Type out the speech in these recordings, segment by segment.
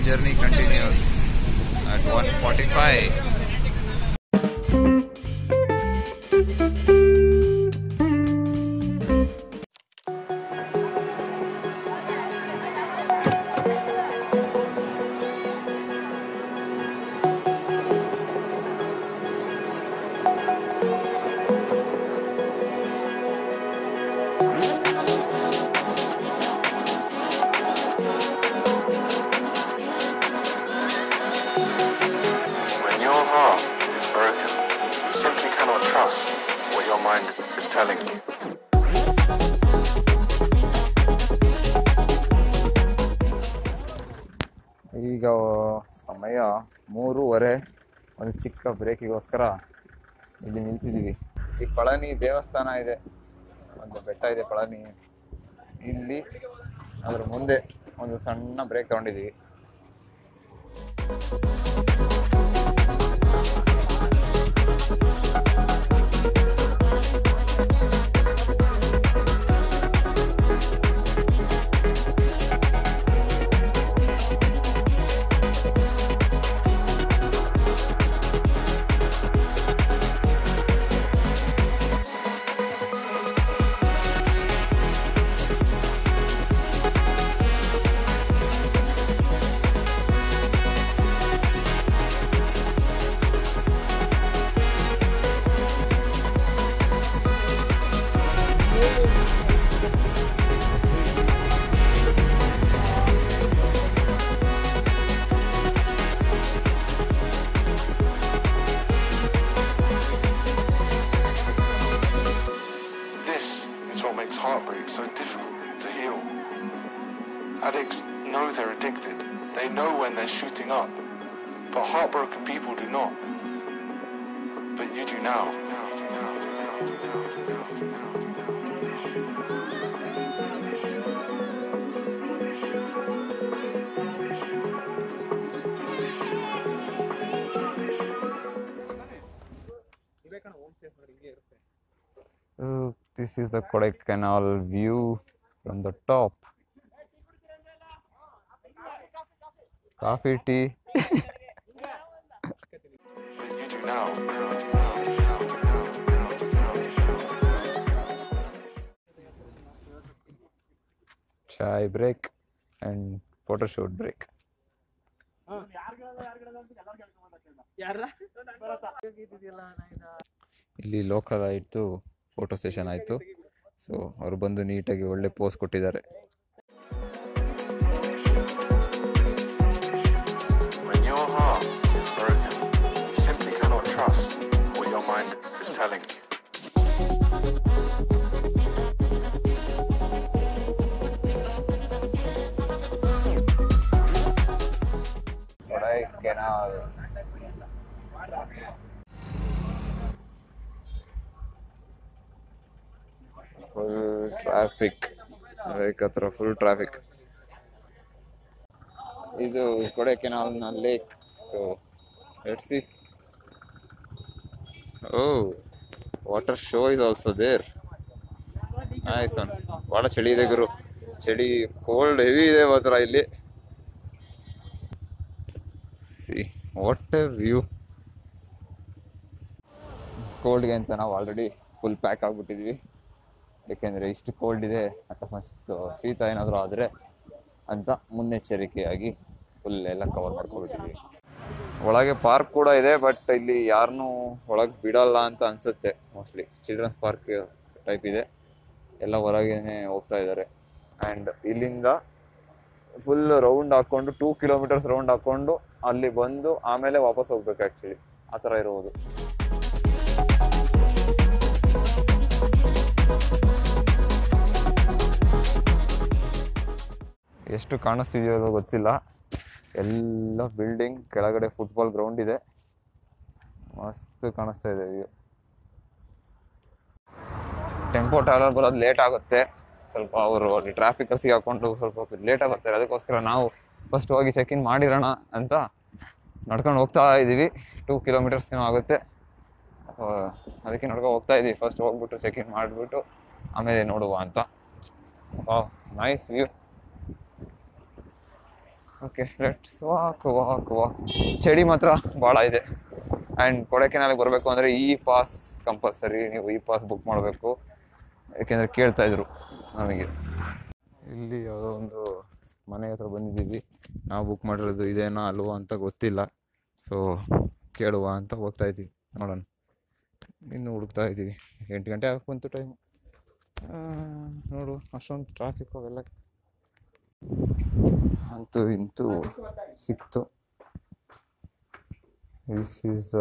journey continues at 1:45. ಈಗ ಸಮಯ 3:30. ಒಂದು ಚಿಕ್ಕ ಬ್ರೇಕಿಗೋಸ್ಕರ ಇಲ್ಲಿ ನಿಲ್ತಿದ್ದೀವಿ. ಈ ಪಳನಿ ದೇವಸ್ಥಾನ ಇದೆ, ಒಂದು ಬೆಟ್ಟ ಇದೆ ಪಳನಿ. ಇಲ್ಲಿ ಅದ್ರ ಮುಂದೆ ಒಂದು ಸಣ್ಣ ಬ್ರೇಕ್ ತಗೊಂಡಿದ್ದೀವಿ. Heartbreak so difficult to heal. Addicts know they're addicted. They know when they're shooting up. But heartbroken people do not. But you do now. This is the Kodaikanal view from the top. Coffee, tea. But you do now. Chai break and photo shoot break. ಇಲ್ಲಿ local ಆಯಿತು, photo session ಆಯಿತು. So ಅವರು ಬಂದು ನೀಟಾಗಿ ಒಳ್ಳೆ pose ಕೊಟ್ಟಿದ್ದಾರೆ. When your heart is broken, you simply cannot trust what your mind is telling you. Kodaikanal. Full traffic, ಹತ್ರ full traffic. ಇದು ಕೊಡೈಕೆನಾಲ್ನ lake. So let's see. Water show is also there. Nice one. ಭಾಳ ಚಳಿ ಇದೆ ಗುರು, ಚಳಿ cold heavy ಇದೆ ಮಾತ್ರ ಇಲ್ಲಿ. See what a view. ಕೋಲ್ಡ್ಗೆ ಅಂತ ನಾವು ಆಲ್ರೆಡಿ ಫುಲ್ ಪ್ಯಾಕ್ ಆಗಿಬಿಟ್ಟಿದ್ವಿ. ಏಕೆಂದರೆ ಇಷ್ಟು ಕೋಲ್ಡ್ ಇದೆ, ಅಕಸ್ಮಾತ್ ಶೀತ ಏನಾದರೂ ಆದರೆ ಅಂತ ಮುನ್ನೆಚ್ಚರಿಕೆಯಾಗಿ ಫುಲ್ ಎಲ್ಲ ಕವರ್ ಮಾಡ್ಕೊಬಿಟ್ಟಿದ್ವಿ. ಒಳಗೆ ಪಾರ್ಕ್ ಕೂಡ ಇದೆ, ಬಟ್ ಇಲ್ಲಿ ಯಾರನ್ನೂ ಒಳಗೆ ಬಿಡಲ್ಲ ಅಂತ ಅನಿಸುತ್ತೆ. ಮೋಸ್ಟ್ಲಿ ಚಿಲ್ಡ್ರನ್ಸ್ ಪಾರ್ಕ್ ಟೈಪ್ ಇದೆ, ಎಲ್ಲ ಹೊರಗೇನೆ ಹೋಗ್ತಾ ಇದ್ದಾರೆ. ಆ್ಯಂಡ್ ಇಲ್ಲಿಂದ ಫುಲ್ ರೌಂಡ್ ಹಾಕ್ಕೊಂಡು 2 ಕಿಲೋಮೀಟರ್ಸ್ ರೌಂಡ್ ಹಾಕ್ಕೊಂಡು ಅಲ್ಲಿ ಬಂದು ಆಮೇಲೆ ವಾಪಸ್ ಹೋಗ್ಬೇಕು. ಆ್ಯಕ್ಚುಲಿ ಆ ಥರ ಇರುವುದು. ಎಷ್ಟು ಕಾಣಿಸ್ತಿದೆಯೋ ಗೊತ್ತಿಲ್ಲ, ಎಲ್ಲ ಬಿಲ್ಡಿಂಗ್, ಕೆಳಗಡೆ ಫುಟ್ಬಾಲ್ ಗ್ರೌಂಡ್ ಇದೆ. ಮಸ್ತ್ ಕಾಣಿಸ್ತಾ ಇದೆ ವ್ಯೂ. ಟೆಂಪೋ ಟ್ರಾವೆಲರ್ ಬರೋದು ಲೇಟ್ ಆಗುತ್ತೆ ಸ್ವಲ್ಪ. ಅವರು ಅಲ್ಲಿ ಟ್ರಾಫಿಕ್ ಸಿಗಾಕೊಂಡು ಸ್ವಲ್ಪ ಲೇಟಾಗಿ ಬರ್ತಾರೆ. ಅದಕ್ಕೋಸ್ಕರ ನಾವು ಫಸ್ಟ್ ಹೋಗಿ ಚೆಕ್ ಇನ್ ಮಾಡಿರೋಣ ಅಂತ ನಡ್ಕೊಂಡು ಹೋಗ್ತಾ ಇದ್ದೀವಿ. 2 ಕಿಲೋಮೀಟರ್ಸ್ ಏನೋ ಆಗುತ್ತೆ, ಅದಕ್ಕೆ ನಡ್ಕೊಂಡು ಹೋಗ್ತಾ ಇದ್ದೀವಿ. ಫಸ್ಟ್ ಹೋಗ್ಬಿಟ್ಟು ಚೆಕ್ ಇನ್ ಮಾಡಿಬಿಟ್ಟು ಆಮೇಲೆ ನೋಡುವ ಅಂತ. Nice view. Okay let's walk. ಚಳಿ ಮಾತ್ರ ಭಾಳ ಇದೆ. ಆ್ಯಂಡ್ ಕೊಡೈಕೆನಾಲಿಗೆ ಬರಬೇಕು ಅಂದರೆ ಈ ಪಾಸ್ ಕಂಪಲ್ಸರಿ, ನೀವು ಈ ಪಾಸ್ ಬುಕ್ ಮಾಡಬೇಕು. ಯಾಕೆಂದರೆ ಕೇಳ್ತಾಯಿದ್ರು ನಮಗೆ. ಇಲ್ಲಿ ಯಾವುದೋ ಒಂದು ಮನೆ ಹತ್ರ ಬಂದಿದ್ದೀವಿ. ನಾವು ಬುಕ್ ಮಾಡಿರೋದು ಇದೇನೋ ಅಲ್ವೋ ಅಂತ ಗೊತ್ತಿಲ್ಲ. ಸೊ ಕೇಳುವ ಅಂತ ಹೋಗ್ತಾಯಿದ್ದೀವಿ. ನೋಡೋಣ, ಇನ್ನು ಹುಡುಕ್ತಾ ಇದ್ದೀವಿ. 8 ಗಂಟೆ ಆಗಕ್ಕೆ ಬಂತು ಟೈಮು. ನೋಡು ಅಷ್ಟೊಂದು ಟ್ರಾಫಿಕ್ ಅವೆಲ್ಲ ಅಂತೂ ಇಂತೂ ಸಿಕ್ತು. This is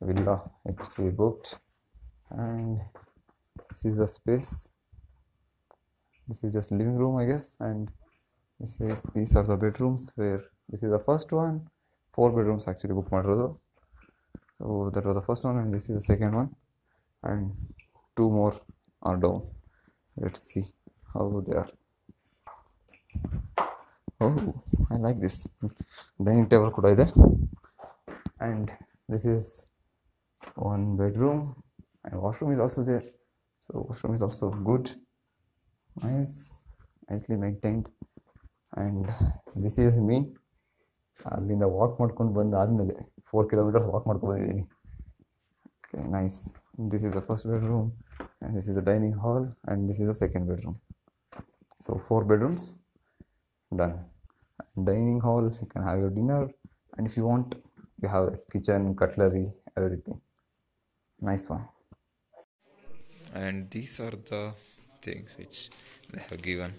villa which we booked, and this is the space. This is just living room, I guess, and these are the bedrooms. Where this is the first one. 4 bedrooms actually book ಮಾಡಿರೋದು. So that was the first one, and this is the second one, and 2 more are down. Let's see how they are. Oh, I like this. Dining table kuda ide, and this is 1 bedroom, and washroom is also there. So washroom is also good, nicely maintained. And this is me. ಅಲ್ಲಿಂದ walk ಮಾಡ್ಕೊಂಡು ಬಂದು ಆದಮೇಲೆ 4 kilometers walk ಮಾಡ್ಕೊಂಡು ಬಂದಿದ್ದೀನಿ. Okay, nice. This is the first bedroom, and this is the dining hall, and this is the second bedroom. So 4 bedrooms done. Dining hall, you can have your dinner, and if you want, you have a kitchen, cutlery, everything. Nice one. And these are the things which they have given,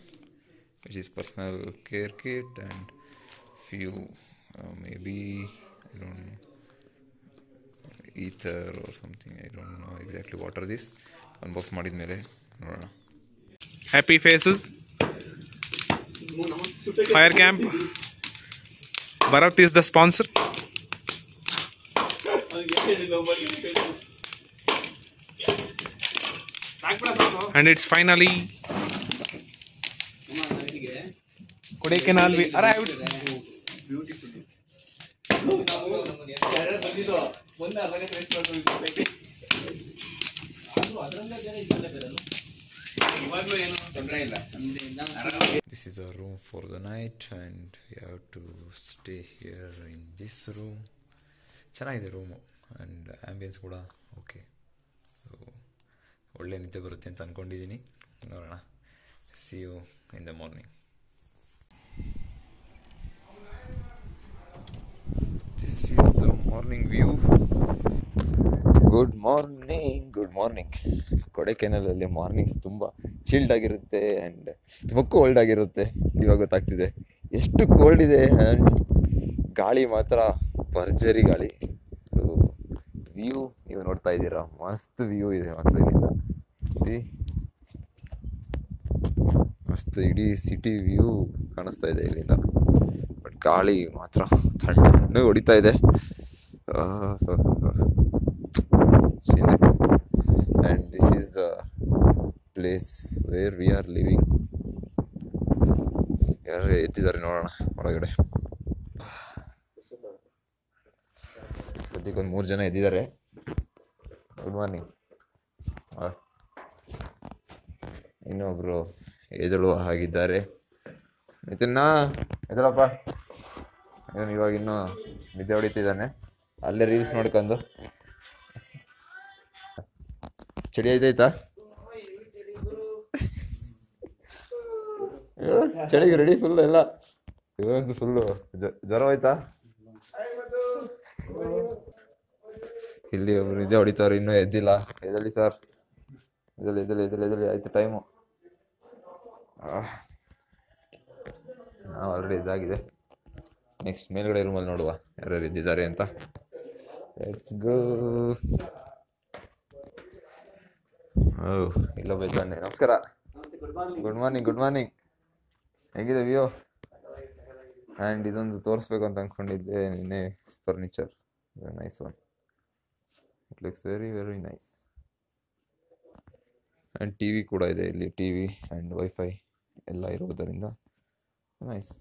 which is personal care kit and few maybe I don't know, ether or something. I don't know exactly what are this. Unbox ಮಾಡಿದ್ಮೇಲೆ ನೋಡೋಣ. Happy faces. Fire camp. Bharat is the sponsor. And it's finally Kodaikanal. We arrived. This is a room for the night, and you have to stay here in this room. ಚೆನ್ನಾಗಿದೆ room, and ambience ಕೂಡ okay. So ಒಳ್ಳೆ ನಿದ್ದೆ ಬರುತ್ತೆ ಅಂತ ಅಂದ್ಕೊಂಡಿದ್ದೀನಿ. ನೋಡೋಣ. See you in the morning. This is the morning view. Good morning. ಕೊಡೈಕೆನಾಲಲ್ಲಿ mornings ತುಂಬ ಚಿಲ್ಡ್ ಆಗಿರುತ್ತೆ, ಆ್ಯಂಡ್ ತುಂಬ ಕೋಲ್ಡ್ ಆಗಿರುತ್ತೆ. ಇವಾಗ ಗೊತ್ತಾಗ್ತಿದೆ ಎಷ್ಟು ಕೋಲ್ಡ್ ಇದೆ. ಆ್ಯಂಡ್ ಗಾಳಿ ಮಾತ್ರ ಭರ್ಜರಿ ಗಾಳಿ. ಸೊ ವ್ಯೂ ನೀವು ನೋಡ್ತಾ ಇದ್ದೀರಾ, ಮಸ್ತ್ ವ್ಯೂ ಇದೆ ಮಾತ್ರ ಇಲ್ಲಿಂದ. ಮಸ್ತ್ ಇಡೀ ಸಿಟಿ ವ್ಯೂ ಕಾಣಿಸ್ತಾ ಇದೆ ಇಲ್ಲಿಂದ. ಬಟ್ ಗಾಳಿ ಮಾತ್ರ ತಣ್ಣಗೆ ಹೊಡಿತಾ ಇದೆ. And this is the place where we are living. ಯಾರು ಎತ್ತಿದ್ದಾರೆ ನೋಡೋಣ ಒಳಗಡೆ. ಸದ್ಯಕ್ಕೆ ಒಂದು 3 ಜನ ಎದ್ದಿದ್ದಾರೆ. Good morning. ಇನ್ನೊಬ್ರು ಎದ್ದೇಳುವ ಹಾಗಿದ್ದಾರೆ. ನಿತಿನ್ನ ಎದ್ದೇಳಪ್ಪ. ಇವನು ಇವಾಗ ಇನ್ನೂ ನಿದ್ದೆ ಹೊಡಿತಿದ್ದಾನೆ, ಅಲ್ಲೇ ರೀಲ್ಸ್ ನೋಡ್ಕೊಂಡು. ಚಳಿ ಆಯ್ತಾಯ್ತಾ? ಚಳಿಗೆ ರೆಡಿ ಫುಲ್ ಎಲ್ಲ. ಇವಂತೂ ಫುಲ್ಲು ಜ್ವರ ಹೋಯ್ತಾ? ಇಲ್ಲಿ ಒಬ್ರು ನಿದ್ದೆ ಹೊಡಿತಾವ್ರು, ಇನ್ನೂ ಎದ್ದಿಲ್ಲ. ಎದ್ದೇಳಿ ಸರ್, ಎದ್ದೇಳಿ ಆಯ್ತು ಟೈಮು. ನಾವು ಆಲ್ರೆಡಿ ಇದಾಗಿದೆ. ನೆಕ್ಸ್ಟ್ ಮೇಲ್ಗಡೆ ರೂಮಲ್ಲಿ ನೋಡುವ ಯಾರ್ಯಾರು ಇದ್ದಿದ್ದಾರೆ ಅಂತ. Let's go. ಇಲ್ಲೊಬ್ಬ ಇದ್ದಾನೆ. ನಮಸ್ಕಾರ. Good morning. ಹೇಗಿದೆ ವ್ಯೂ? ಆ್ಯಂಡ್ ಇದೊಂದು ತೋರಿಸ್ಬೇಕು ಅಂತ ಅಂದ್ಕೊಂಡಿದ್ದೆ ನಿನ್ನೆ. Furniture nice one. It looks very very nice. And TV ಕೂಡ ಇದೆ ಇಲ್ಲಿ. ಟಿ ವಿ ಆ್ಯಂಡ್ ವೈಫೈ ಎಲ್ಲ ಇರೋದರಿಂದ nice.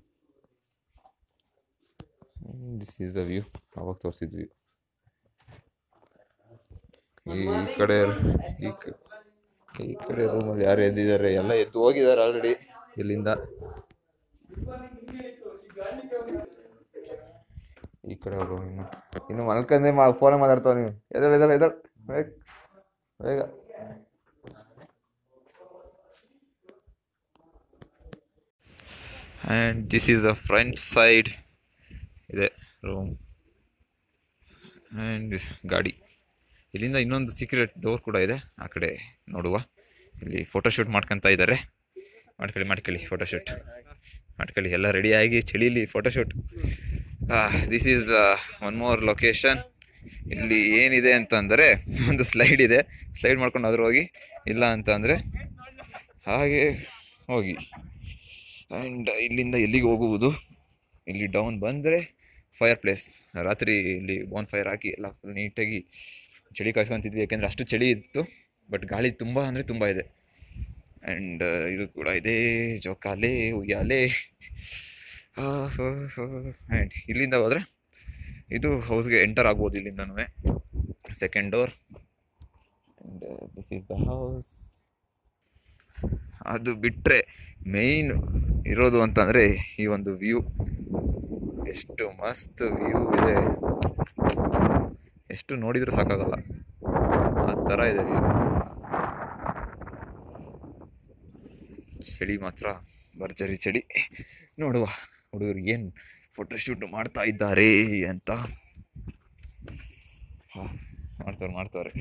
This is the view. ಅವಾಗ ತೋರಿಸಿದ್ವಿ. ಈ ಕಡೆ ರೂಮಲ್ಲಿ ಯಾರು ಎದ್ದಿದ್ದಾರೆ? ಎಲ್ಲ ಎದ್ದು ಹೋಗಿದ್ದಾರೆ ಆಲ್ರೆಡಿ ಇಲ್ಲಿಂದ. ಈ ಕಡೆ ಹೋಗು. ಇನ್ನು ಮಲ್ಕಂದೆ ಫೋನೇ ಮಾತಾಡ್ತಾವ ನೀವು. ಎದಳು ಎದಳು ಎದಳು ಬೇಗ ಬೇಗ. And this is the front side ಇದೆ ರೂಮ್ ಆ್ಯಂಡ್ ಗಾಡಿ. ಇಲ್ಲಿಂದ ಇನ್ನೊಂದು ಸೀಕ್ರೆಟ್ ಡೋರ್ ಕೂಡ ಇದೆ, ಆ ಕಡೆ ನೋಡುವ. ಇಲ್ಲಿ ಫೋಟೋಶೂಟ್ ಮಾಡ್ಕೊತಾ ಇದ್ದಾರೆ. ಮಾಡ್ಕೊಳ್ಳಿ ಫೋಟೋಶೂಟ್ ಮಾಡ್ಕೊಳ್ಳಿ. ಎಲ್ಲ ರೆಡಿಯಾಗಿ ಚಳಿಲಿ photoshoot. This is the one more location. ಇಲ್ಲಿ ಏನಿದೆ ಅಂತಂದರೆ ಒಂದು ಸ್ಲೈಡ್ ಇದೆ, ಸ್ಲೈಡ್ ಮಾಡ್ಕೊಂಡು ಅದ್ರ ಹೋಗಿ, ಇಲ್ಲ ಅಂತ ಅಂದರೆ ಹಾಗೆ ಹೋಗಿ. ಆ್ಯಂಡ್ ಇಲ್ಲಿಂದ ಎಲ್ಲಿಗೆ ಹೋಗುವುದು? ಇಲ್ಲಿ ಡೌನ್ ಬಂದರೆ ಫೈರ್ ಪ್ಲೇಸ್. ರಾತ್ರಿ ಇಲ್ಲಿ ಬೋನ್ ಫೈರ್ ಹಾಕಿ ಎಲ್ಲ ನೀಟಾಗಿ ಚಳಿ ಕಾಯ್ಸ್ಕೊತಿದ್ವಿ, ಯಾಕೆಂದರೆ ಅಷ್ಟು ಚಳಿ ಇತ್ತು. ಬಟ್ ಗಾಳಿ ತುಂಬ ಅಂದರೆ ತುಂಬ ಇದೆ. ಆ್ಯಂಡ್ ಇದು ಕೂಡ ಇದೆ, ಜೋಕಾಲೆ ಉಯ್ಯಾಲೆ. ಆ್ಯಂಡ್ ಇಲ್ಲಿಂದ ಹೋದರೆ ಇದು ಹೌಸ್ಗೆ ಎಂಟರ್ ಆಗ್ಬೋದು. ಇಲ್ಲಿಂದನೂ second door. And this is the house. ಅದು ಬಿಟ್ಟರೆ ಮೇಯ್ನ್ ಇರೋದು ಅಂತಂದರೆ ಈ ಒಂದು ವ್ಯೂ. ಎಷ್ಟು ಮಸ್ತ್ ವ್ಯೂ ಇದೆ, ಎಷ್ಟು ನೋಡಿದರೂ ಸಾಕಾಗಲ್ಲ, ಆ ಥರ ಇದೆ ವ್ಯೂ. ಚಳಿ ಮಾತ್ರ ಭರ್ಜರಿ ಚಳಿ. ನೋಡುವ ಹುಡುಗರು ಏನು ಫೋಟೋಶೂಟ್ ಮಾಡ್ತಾ ಇದ್ದಾರೆ ಅಂತ. ಮಾಡ್ತವ್ರೆ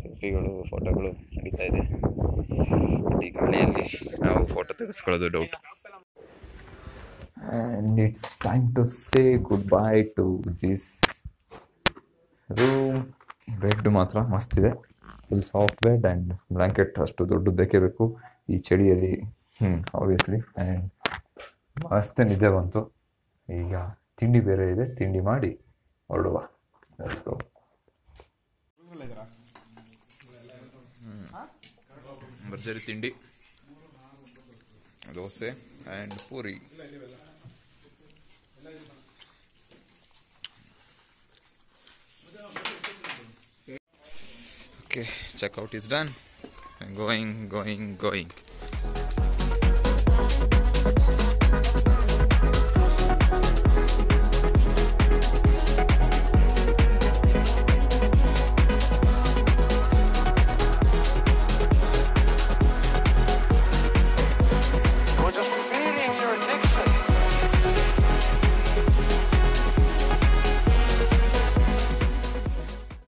ಸೆಲ್ಫಿಗಳು, ಫೋಟೋಗಳು ನಡೀತಾ ಇದೆ. ಬಟ್ ಈ ಗಾಳಿಯಲ್ಲಿ ನಾವು ಫೋಟೋ ತೆಗೆಸ್ಕೊಳ್ಳೋದು doubt. And it's time to say goodbye to this room. Bed ಮಾತ್ರ ಮಸ್ತ್ ಇದೆ, full soft bed and blanket ಅಷ್ಟು ದೊಡ್ಡದು ಬೇಕೇ ಬೇಕು ಈ ಚಳಿಯಲ್ಲಿ. ಆಬ್ವಿಯಸ್ಲಿ. ಆ್ಯಂಡ್ ಮಸ್ತ್ ನಿದ್ದೆ ಬಂತು. ಈಗ ತಿಂಡಿ ಬೇರೆ ಇದೆ, ತಿಂಡಿ ಮಾಡಿ ಹೊರಡುವ. Let's go. ಭರ್ಜರಿ ತಿಂಡಿ, dosa and puri. Okay, checkout is done. I'm going.